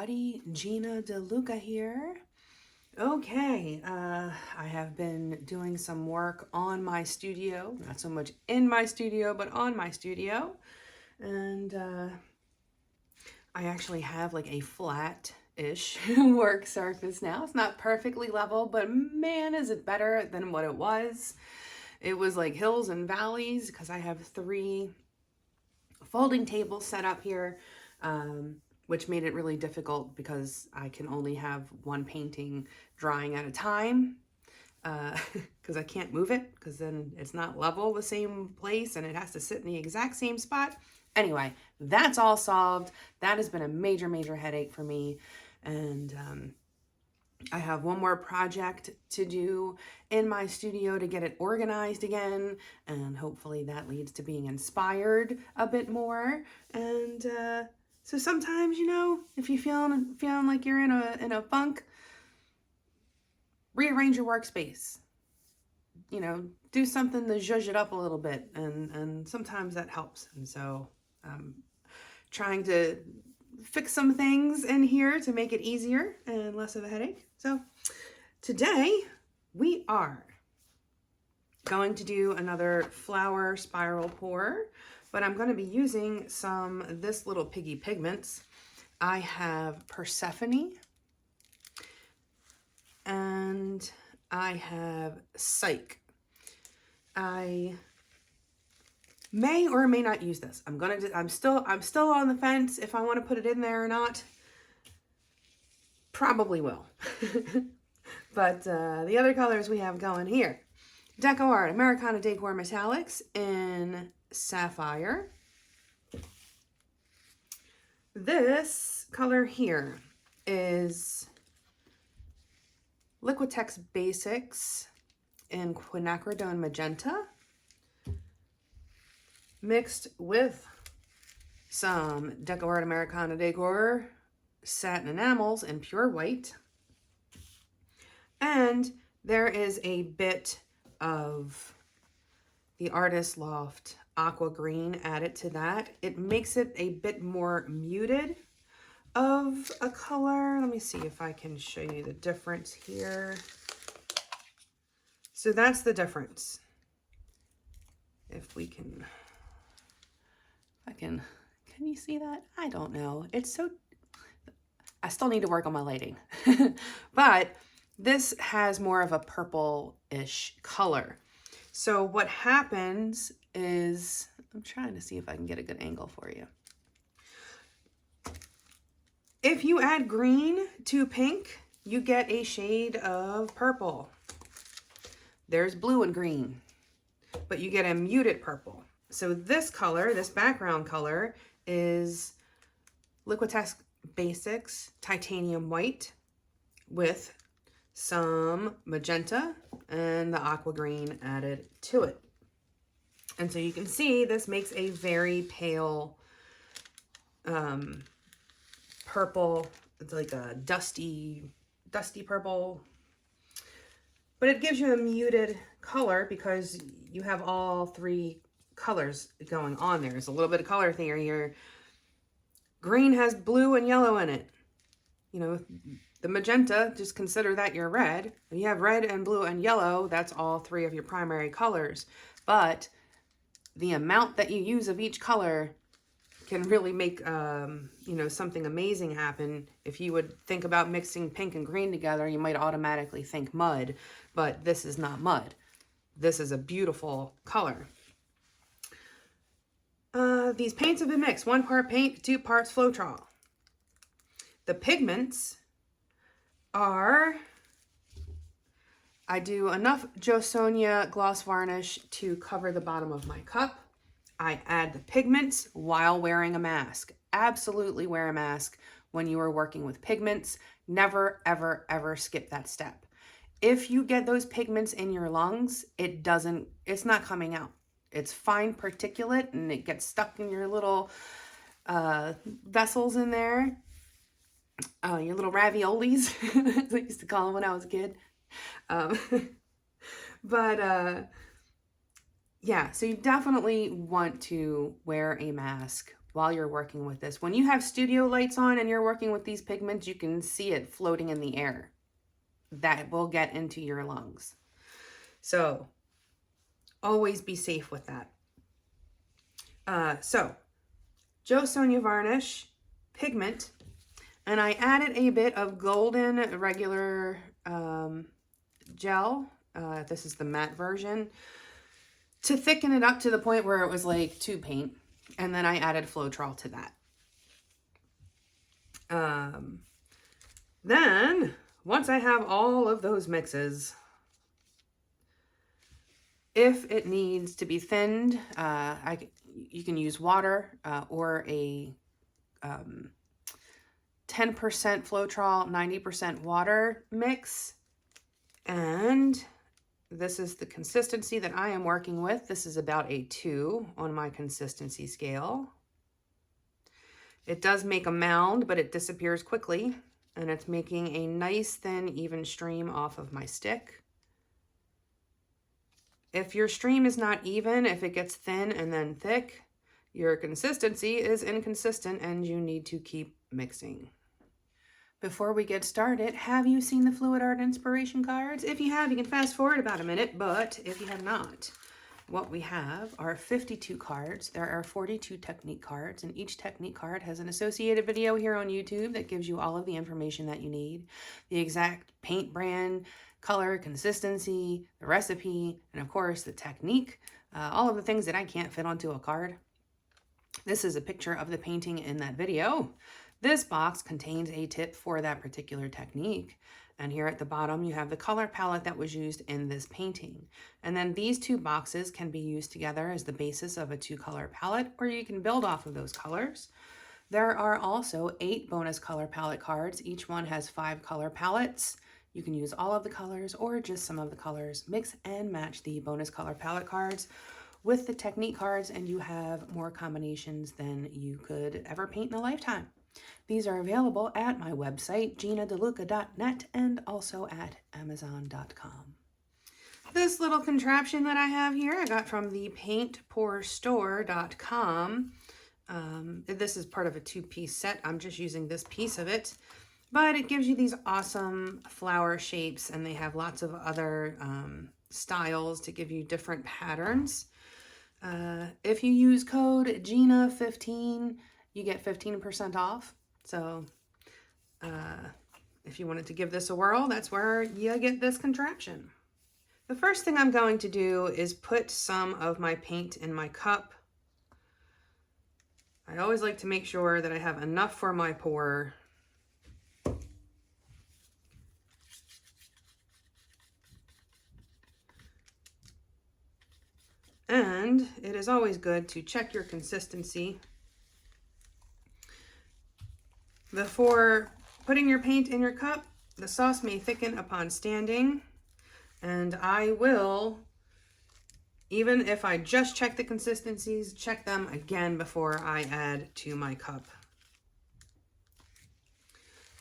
everybody, Gina DeLuca here. Okay, I have been doing some work on my studio, not so much in my studio, but on my studio. And I actually have like a flat-ish work surface now. It's not perfectly level, but man, is it better than what it was. It was like hills and valleys because I have 3 folding tables set up here. Which made it really difficult because I can only have one painting drying at a time because I can't move it because then it's not level the same place and it has to sit in the exact same spot. Anyway, that's all solved. That has been a major headache for me. And I have one more project to do in my studio to get it organized again. And hopefully that leads to being inspired a bit more. And so sometimes, you know, if you're feeling like you're in a funk, rearrange your workspace. You know, do something to zhuzh it up a little bit, and sometimes that helps. And so trying to fix some things in here to make it easier and less of a headache. So today we are going to do another flower spiral pour, but I'm going to be using some this Little Piggy Pigments. I have Persephone and I have Psych. I may or may not use this. I'm still on the fence if I want to put it in there or not. Probably will. But the other colors we have going here. DecoArt Americana Decor Metallics in Sapphire. This color here is Liquitex Basics in Quinacridone Magenta, mixed with some DecoArt Americana Decor Satin Enamels in pure white. And there is a bit of the artist Loft Aqua Green added to that. It makes it a bit more muted of a color. Let me see if I can show you the difference here. So that's the difference. If we can, can you see that? I don't know. It's so, I still need to work on my lighting. But this has more of a purple-ish color. So what happens is, I'm trying to see if I can get a good angle for you. If you add green to pink, you get a shade of purple. There's blue and green, but you get a muted purple. So this color, this background color, is Liquitex Basics Titanium White with some magenta and the aqua green added to it. And so you can see this makes a very pale purple. It's like a dusty purple, but it gives you a muted color because you have all 3 colors going on there. There's a little bit of color theory here. Green has blue and yellow in it. You know, the magenta, just consider that your red. If you have red and blue and yellow, that's all 3 of your primary colors. But the amount that you use of each color can really make, you know, something amazing happen. If you would think about mixing pink and green together, you might automatically think mud, but this is not mud. This is a beautiful color. These paints have been mixed. 1 part paint, 2 parts Floetrol. The pigments are, I do enough JoSonja gloss varnish to cover the bottom of my cup. I add the pigments while wearing a mask. Absolutely wear a mask when you are working with pigments. Never, ever, ever skip that step. If you get those pigments in your lungs, it's not coming out. It's fine particulate and it gets stuck in your little vessels in there. Your little raviolis, as I used to call them when I was a kid. Yeah, so you definitely want to wear a mask while you're working with this. When you have studio lights on and you're working with these pigments, you can see it floating in the air. That will get into your lungs. So always be safe with that. So JoSonja varnish, pigment, and I added a bit of golden regular gel. This is the matte version, to thicken it up to the point where it was like tube paint. And then I added Floetrol to that. Then once I have all of those mixes, if it needs to be thinned, you can use water or a 10% Floetrol, 90% water mix. And this is the consistency that I am working with. This is about a 2 on my consistency scale. It does make a mound, but it disappears quickly. And it's making a nice, thin, even stream off of my stick. If your stream is not even, if it gets thin and then thick, your consistency is inconsistent and you need to keep mixing. Before we get started, have you seen the Fluid Art Inspiration cards? If you have, you can fast forward about a minute, but if you have not, what we have are 52 cards. There are 42 technique cards, and each technique card has an associated video here on YouTube that gives you all of the information that you need. The exact paint brand, color, consistency, the recipe, and of course the technique, all of the things that I can't fit onto a card. This is a picture of the painting in that video. This box contains a tip for that particular technique. And here at the bottom, you have the color palette that was used in this painting. And then these two boxes can be used together as the basis of a 2-color palette, or you can build off of those colors. There are also 8 bonus color palette cards. Each one has 5 color palettes. You can use all of the colors or just some of the colors. Mix and match the bonus color palette cards with the technique cards, and you have more combinations than you could ever paint in a lifetime. These are available at my website, ginadeluca.net, and also at amazon.com. This little contraption that I have here, I got from the paintpourstore.com. This is part of a 2-piece set. I'm just using this piece of it, but it gives you these awesome flower shapes, and they have lots of other styles to give you different patterns. If you use code GINA15, you get 15% off. So if you wanted to give this a whirl, that's where you get this contraption. The first thing I'm going to do is put some of my paint in my cup. I always like to make sure that I have enough for my pour. And it is always good to check your consistency before putting your paint in your cup. The sauce may thicken upon standing, and I will, even if I just check the consistencies, check them again before I add to my cup.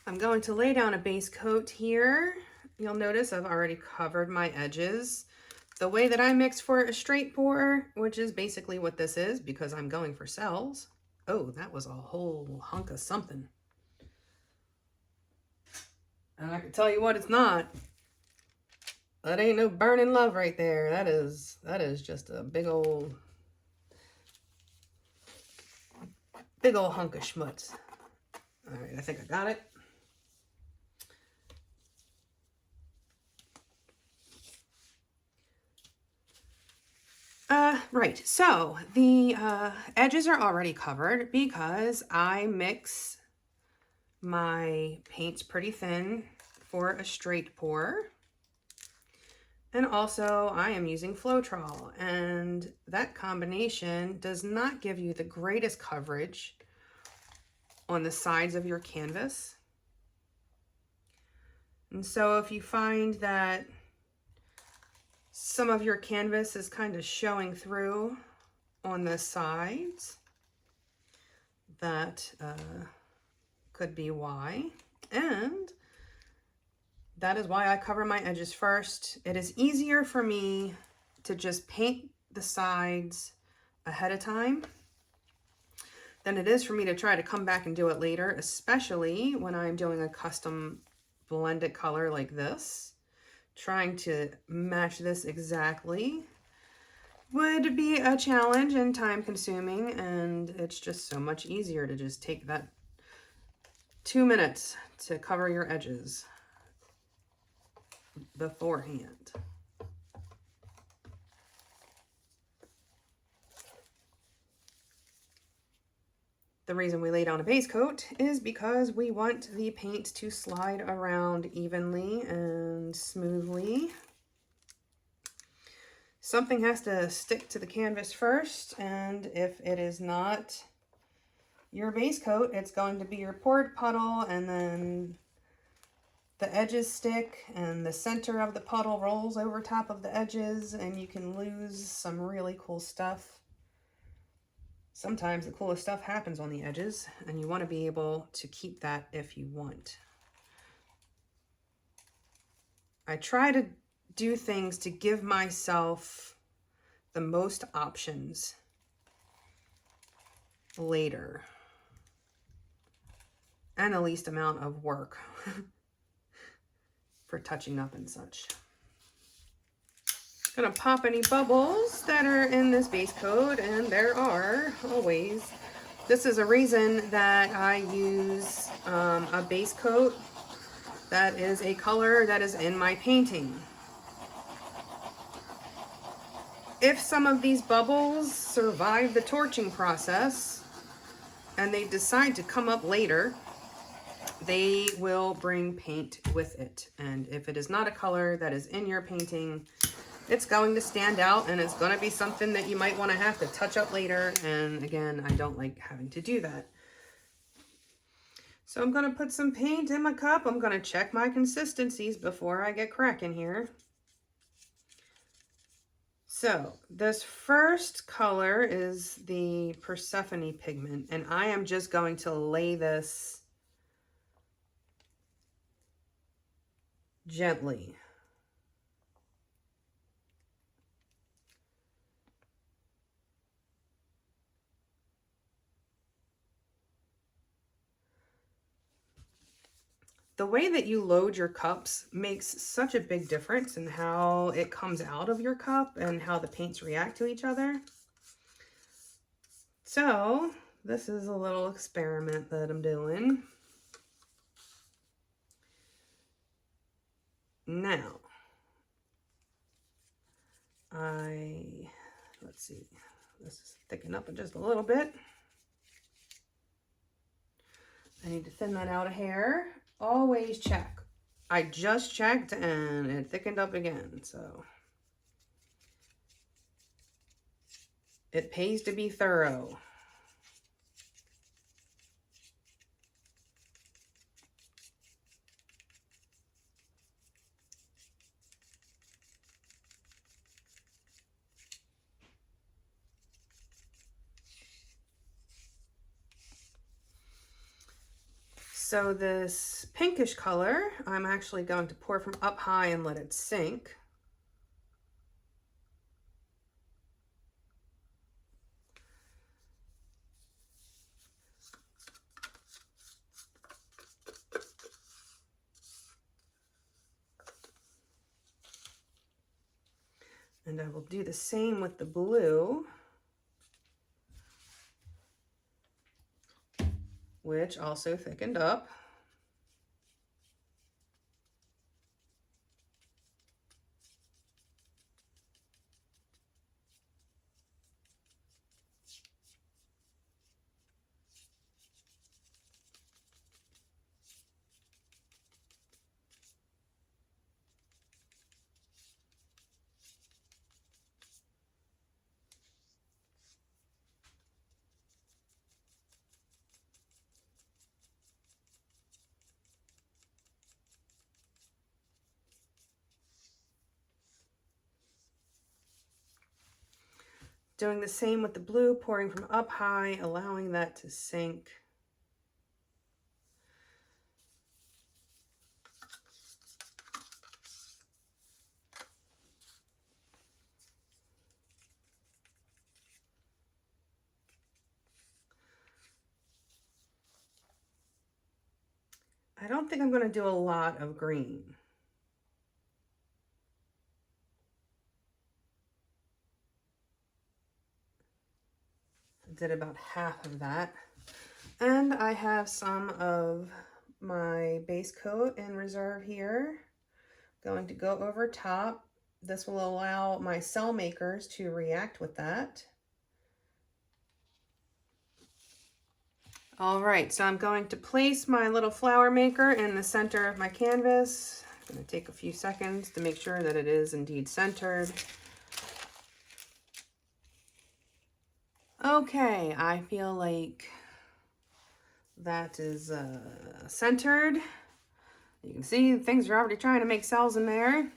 I'm going to lay down a base coat here. You'll notice I've already covered my edges. The way that I mix for a straight pour, which is basically what this is because I'm going for cells. Oh, that was a whole hunk of something. And I can tell you what it's not. That ain't no burning love right there. That is just a big old hunk of schmutz. All right, I think I got it. Right, so the edges are already covered because I mix my paints pretty thin for a straight pour. And also I am using Floetrol, and that combination does not give you the greatest coverage on the sides of your canvas. And so if you find that some of your canvas is kind of showing through on the sides, that could be why. And that is why I cover my edges first. It is easier for me to just paint the sides ahead of time than it is for me to try to come back and do it later, especially when I'm doing a custom blended color like this. Trying to match this exactly would be a challenge and time consuming, and it's just so much easier to just take that 2 minutes to cover your edges beforehand. The reason we lay down a base coat is because we want the paint to slide around evenly and smoothly. Something has to stick to the canvas first, and if it is not your base coat, it's going to be your poured puddle, and then the edges stick and the center of the puddle rolls over top of the edges, and you can lose some really cool stuff. Sometimes the coolest stuff happens on the edges, and you want to be able to keep that if you want. I try to do things to give myself the most options later and the least amount of work for touching up and such. Gonna pop any bubbles that are in this base coat, and there are always. This is a reason that I use a base coat that is a color that is in my painting. If some of these bubbles survive the torching process and they decide to come up later, they will bring paint with it. And if it is not a color that is in your painting, it's going to stand out, and it's going to be something that you might want to have to touch up later. And again, I don't like having to do that. So I'm going to put some paint in my cup. I'm going to check my consistencies before I get cracking here. So this first color is the Persephone pigment, and I am just going to lay this gently. The way that you load your cups makes such a big difference in how it comes out of your cup and how the paints react to each other. So this is a little experiment that I'm doing. Now, let's see, this is thicken up just a little bit. I need to thin that out a hair. Always check. I just checked and it thickened up again, so it pays to be thorough. So this pinkish color, I'm actually going to pour from up high and let it sink. And I will do the same with the blue, which also thickened up. Doing the same with the blue, pouring from up high, allowing that to sink. I don't think I'm going to do a lot of green. I did about half of that. And I have some of my base coat in reserve here. Going to go over top. This will allow my cell makers to react with that. All right, so I'm going to place my little flower maker in the center of my canvas. I'm going to take a few seconds to make sure that it is indeed centered. Okay, I feel like that is centered. You can see things are already trying to make cells in there.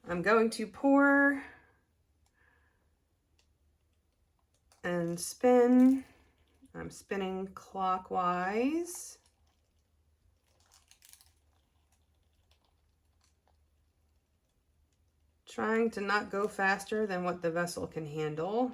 I'm going to pour and spin. I'm spinning clockwise. Trying to not go faster than what the vessel can handle.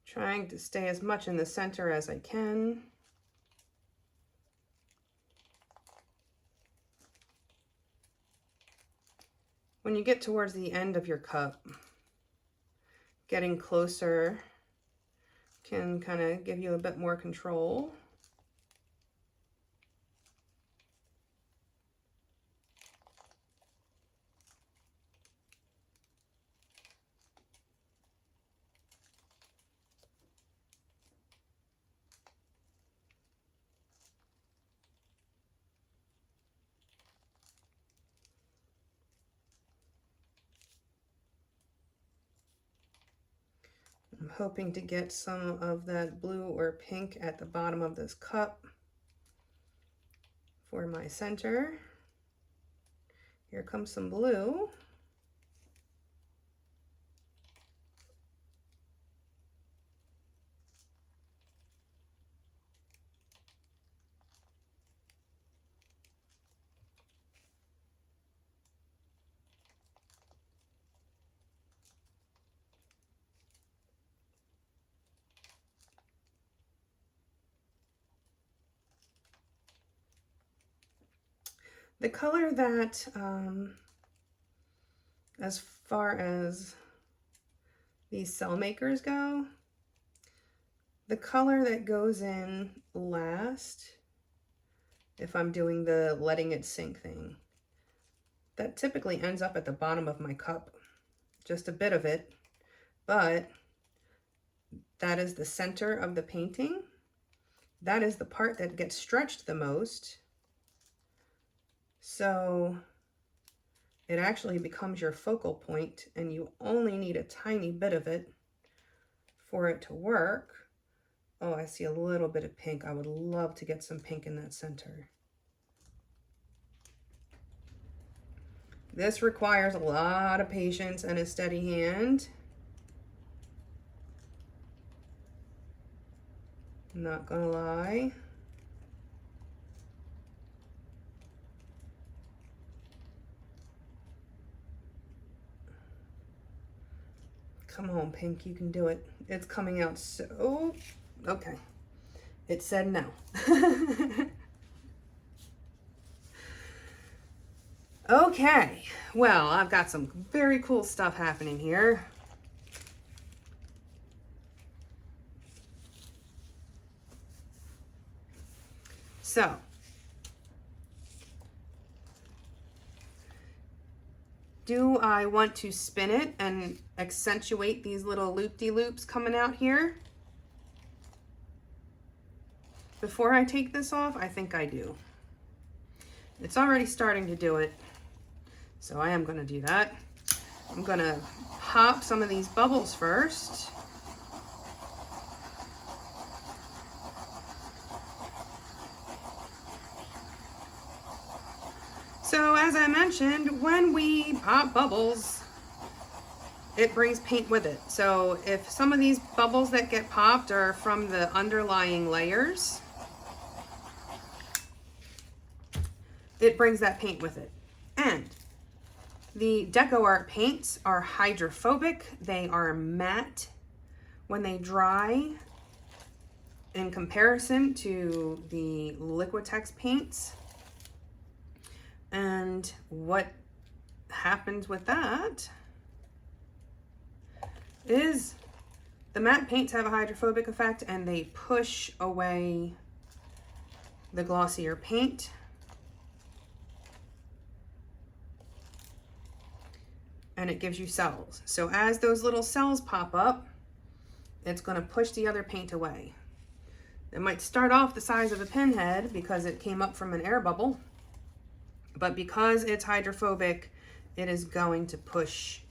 Trying to stay as much in the center as I can. When you get towards the end of your cup, getting closer can kind of give you a bit more control. I'm hoping to get some of that blue or pink at the bottom of this cup for my center. Here comes some blue. The color that, as far as these cell makers go, the color that goes in last, if I'm doing the letting it sink thing, that typically ends up at the bottom of my cup, just a bit of it, but that is the center of the painting. That is the part that gets stretched the most. So it actually becomes your focal point, and you only need a tiny bit of it for it to work. Oh, I see a little bit of pink. I would love to get some pink in that center. This requires a lot of patience and a steady hand. Not gonna lie. Come on, pink, you can do it. It's coming out so... Okay. It said no. Okay. Well, I've got some very cool stuff happening here. So, do I want to spin it and accentuate these little loop-de-loops coming out here? Before I take this off, I think I do. It's already starting to do it, so I am going to do that. I'm going to pop some of these bubbles first. So as I mentioned, when we pop bubbles, it brings paint with it. So if some of these bubbles that get popped are from the underlying layers, it brings that paint with it. And the DecoArt paints are hydrophobic. They are matte when they dry in comparison to the Liquitex paints. And what happens with that is the matte paints have a hydrophobic effect and they push away the glossier paint. And it gives you cells. So as those little cells pop up, it's going to push the other paint away. It might start off the size of a pinhead because it came up from an air bubble, but because it's hydrophobic, it is going to push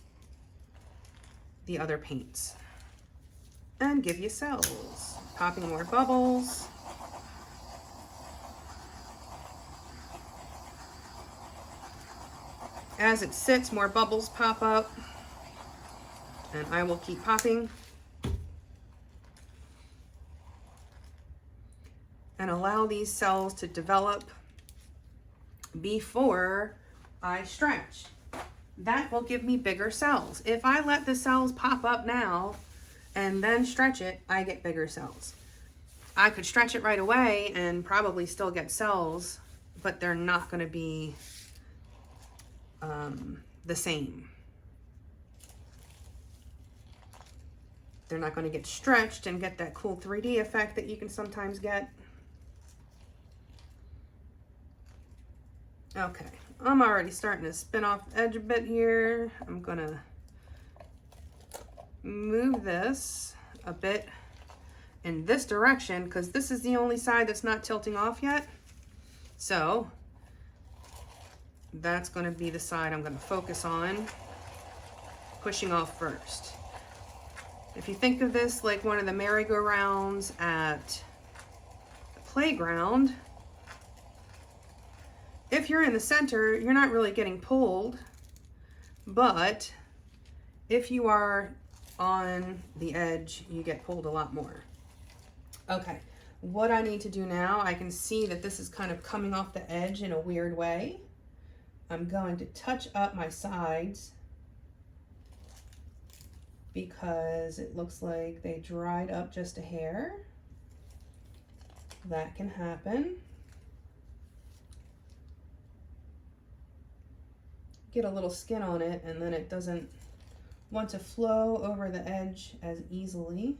the other paints and give you cells. Popping more bubbles. As it sits, more bubbles pop up, and I will keep popping and allow these cells to develop before I stretch. That will give me bigger cells. If I let the cells pop up now and then stretch it, I get bigger cells. I could stretch it right away and probably still get cells, but they're not going to be the same. They're not going to get stretched and get that cool 3D effect that you can sometimes get. Okay, I'm already starting to spin off the edge a bit here. I'm gonna move this a bit in this direction because this is the only side that's not tilting off yet. So that's going to be the side I'm going to focus on pushing off first. If you think of this like one of the merry-go-rounds at the playground, if you're in the center, you're not really getting pulled, but if you are on the edge, you get pulled a lot more. Okay, what I need to do now, I can see that this is kind of coming off the edge in a weird way. I'm going to touch up my sides because it looks like they dried up just a hair. That can happen. Get a little skin on it and then it doesn't want to flow over the edge as easily.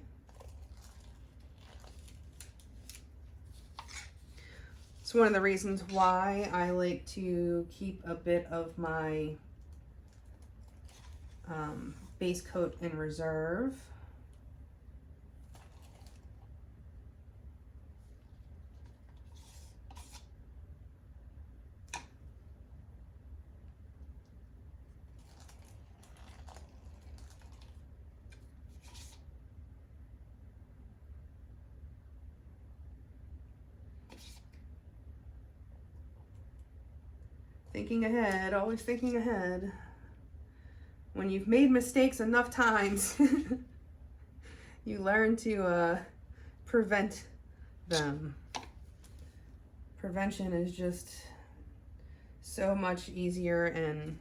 It's one of the reasons why I like to keep a bit of my base coat in reserve. Thinking ahead, always thinking ahead. When you've made mistakes enough times, you learn to prevent them. Prevention is just so much easier and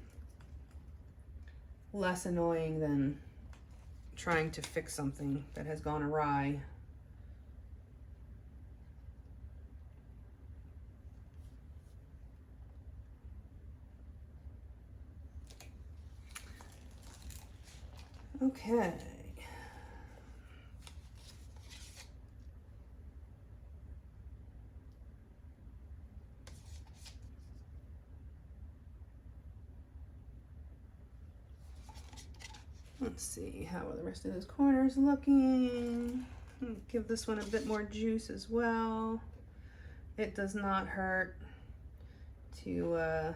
less annoying than trying to fix something that has gone awry. Okay. Let's see, how are the rest of those corners looking? Give this one a bit more juice as well. It does not hurt to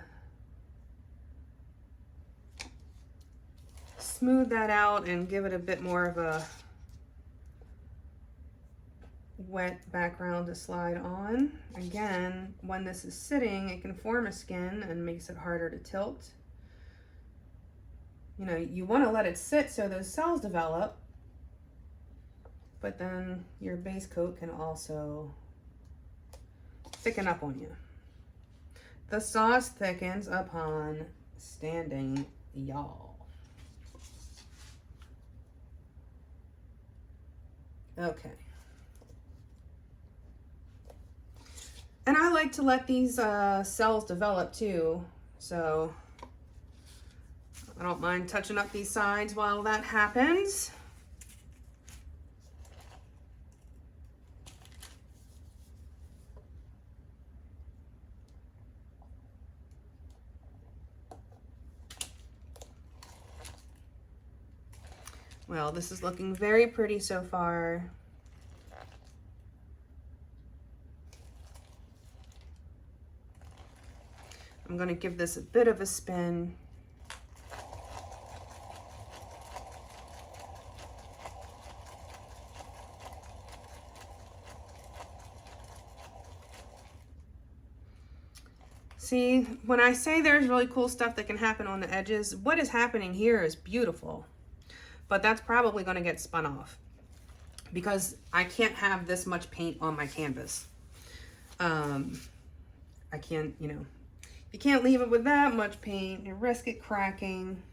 smooth that out and give it a bit more of a wet background to slide on. Again, when this is sitting, it can form a skin and makes it harder to tilt. You know, you want to let it sit so those cells develop, but then your base coat can also thicken up on you. The sauce thickens upon standing, y'all. Okay. And I like to let these cells develop too, so I don't mind touching up these sides while that happens. Well, this is looking very pretty so far. I'm going to give this a bit of a spin. See, when I say there's really cool stuff that can happen on the edges, what is happening here is beautiful. But that's probably going to get spun off because I can't have this much paint on my canvas. I can't, you know, you can't leave it with that much paint. You risk it cracking.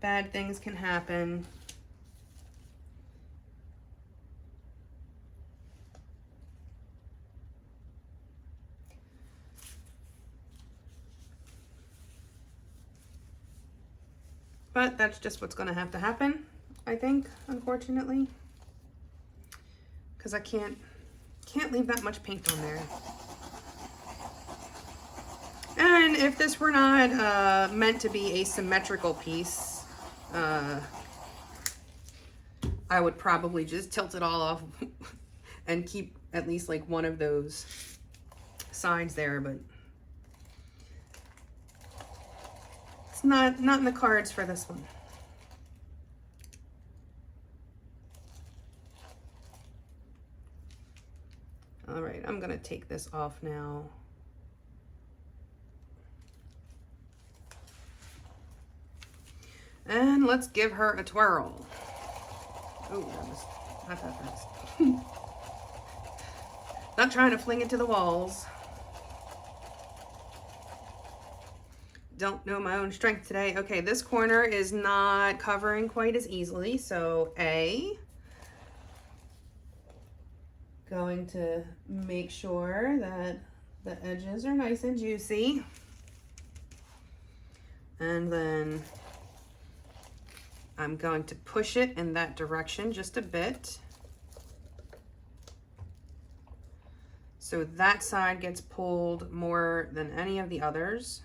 Bad things can happen. But that's just what's going to have to happen, I think, unfortunately, because I can't leave that much paint on there. And if this were not meant to be a symmetrical piece, I would probably just tilt it all off and keep at least like one of those sides there, but it's not in the cards for this one. All right, I'm gonna take this off now. And let's give her a twirl. Oh, that was not that fast. Not trying to fling it to the walls. Don't know my own strength today. Okay, this corner is not covering quite as easily, so going to make sure that the edges are nice and juicy. And then I'm going to push it in that direction just a bit. So that side gets pulled more than any of the others.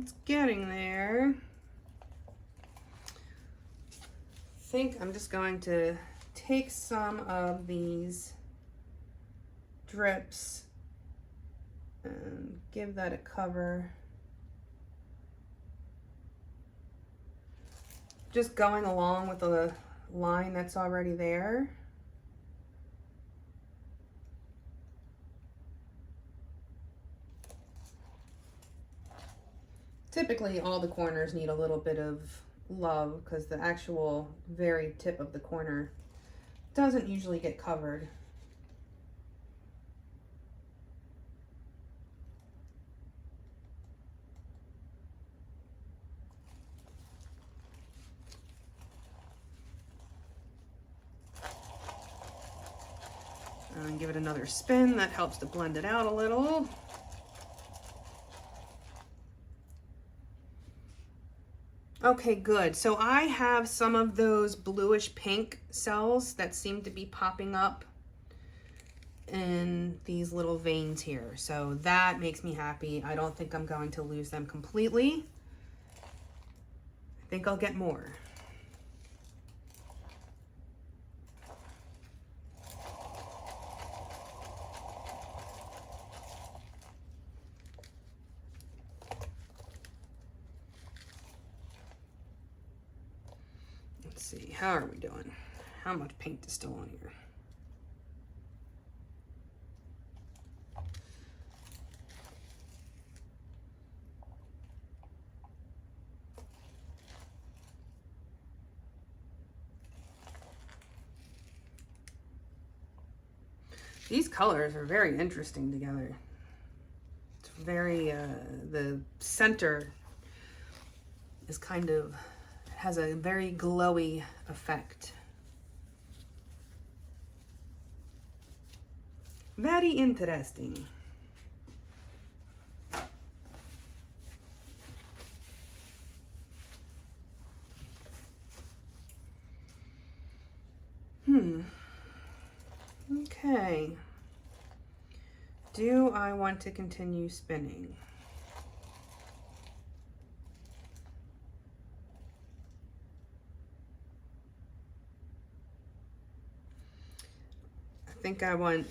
It's getting there. I think I'm just going to take some of these drips and give that a cover. Just going along with the line that's already there. Typically, all the corners need a little bit of love because the actual very tip of the corner doesn't usually get covered. And give it another spin. That helps to blend it out a little. Okay, good. So I have some of those bluish pink cells that seem to be popping up in these little veins here. So that makes me happy. I don't think I'm going to lose them completely. I think I'll get more. Let's see, how are we doing? How much paint is still on here? These colors are very interesting together. It's very, the center is kind of, has a very glowy effect. Very interesting. Okay. Do I want to continue spinning? I think I want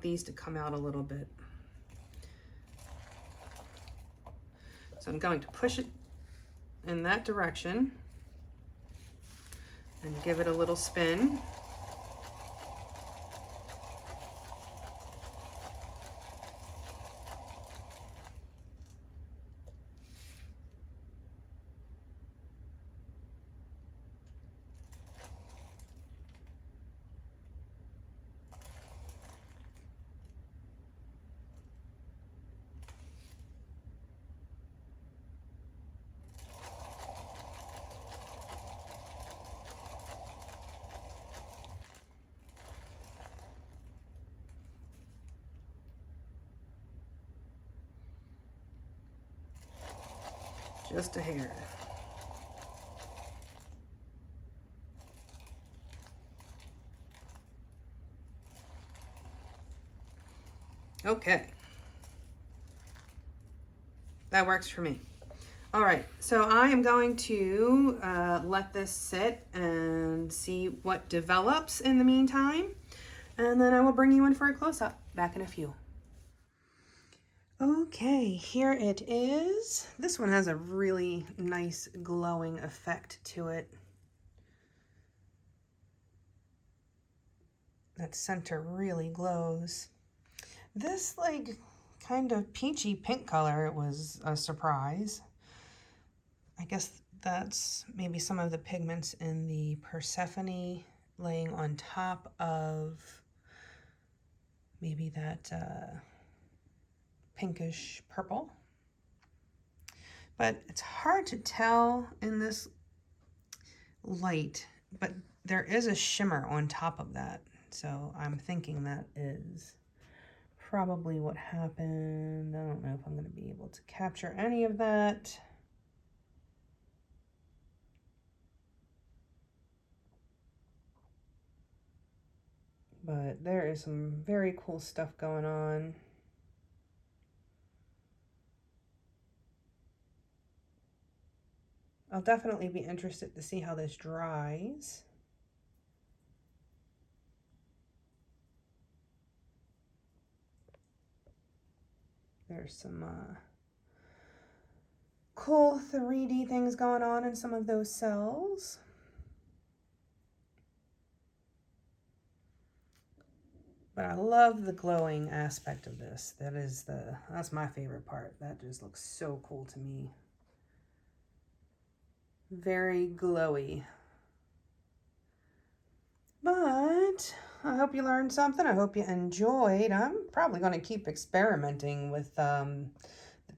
these to come out a little bit. So I'm going to push it in that direction and give it a little spin. Just a hair. Okay. That works for me. All right, so I am going to let this sit and see what develops in the meantime, and then I will bring you in for a close-up. Back in a few. Okay, here it is. This one has a really nice glowing effect to it. That center really glows. This like kind of peachy pink color was a surprise. I guess that's maybe some of the pigments in the Persephone laying on top of maybe that pinkish purple. But it's hard to tell in this light, but there is a shimmer on top of that. So I'm thinking that is probably what happened. I don't know if I'm going to be able to capture any of that. But there is some very cool stuff going on. I'll definitely be interested to see how this dries. There's some cool 3D things going on in some of those cells. But I love the glowing aspect of this. That's my favorite part. That just looks so cool to me. Very glowy. But I hope you learned something. I hope you enjoyed. I'm probably going to keep experimenting with the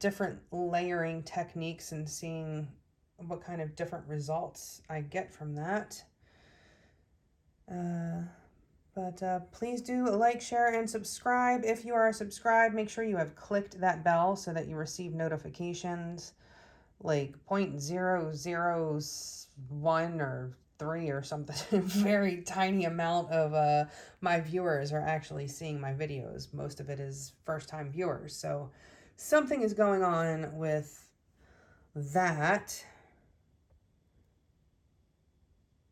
different layering techniques and seeing what kind of different results I get from that. But please do like, share, and subscribe. If you are subscribed, make sure you have clicked that bell so that you receive notifications like 0.001 or 3 or something. Very tiny amount of my viewers are actually seeing my videos. Most of it is first-time viewers. So something is going on with that.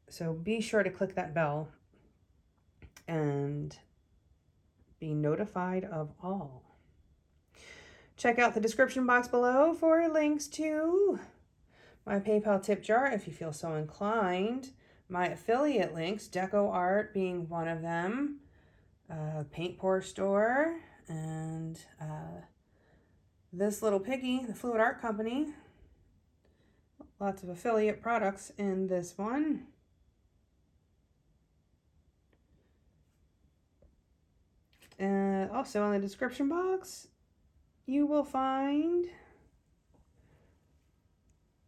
So be sure to click that bell and be notified of all. Check out the description box below for links to my PayPal tip jar if you feel so inclined, my affiliate links, DecoArt being one of them, Paint Pour Store, and this Little Piggy, the Fluid Art Company. Lots of affiliate products in this one. Also in the description box, you will find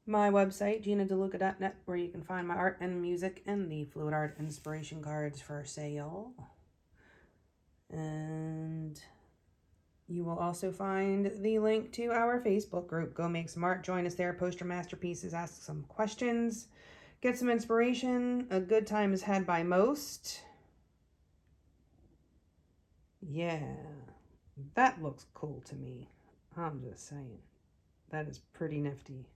my website, GinaDeLuca.net, where you can find my art and music and the fluid art inspiration cards for sale. And you will also find the link to our Facebook group. Go make some art, join us there, post your masterpieces, ask some questions, get some inspiration. A good time is had by most. Yeah, that looks cool to me. I'm just saying. That is pretty nifty.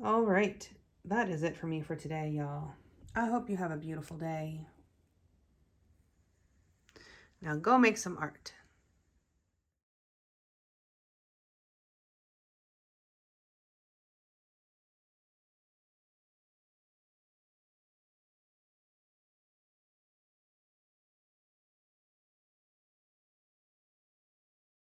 All right, that is it for me for today, y'all. I hope you have a beautiful day. Now go make some art.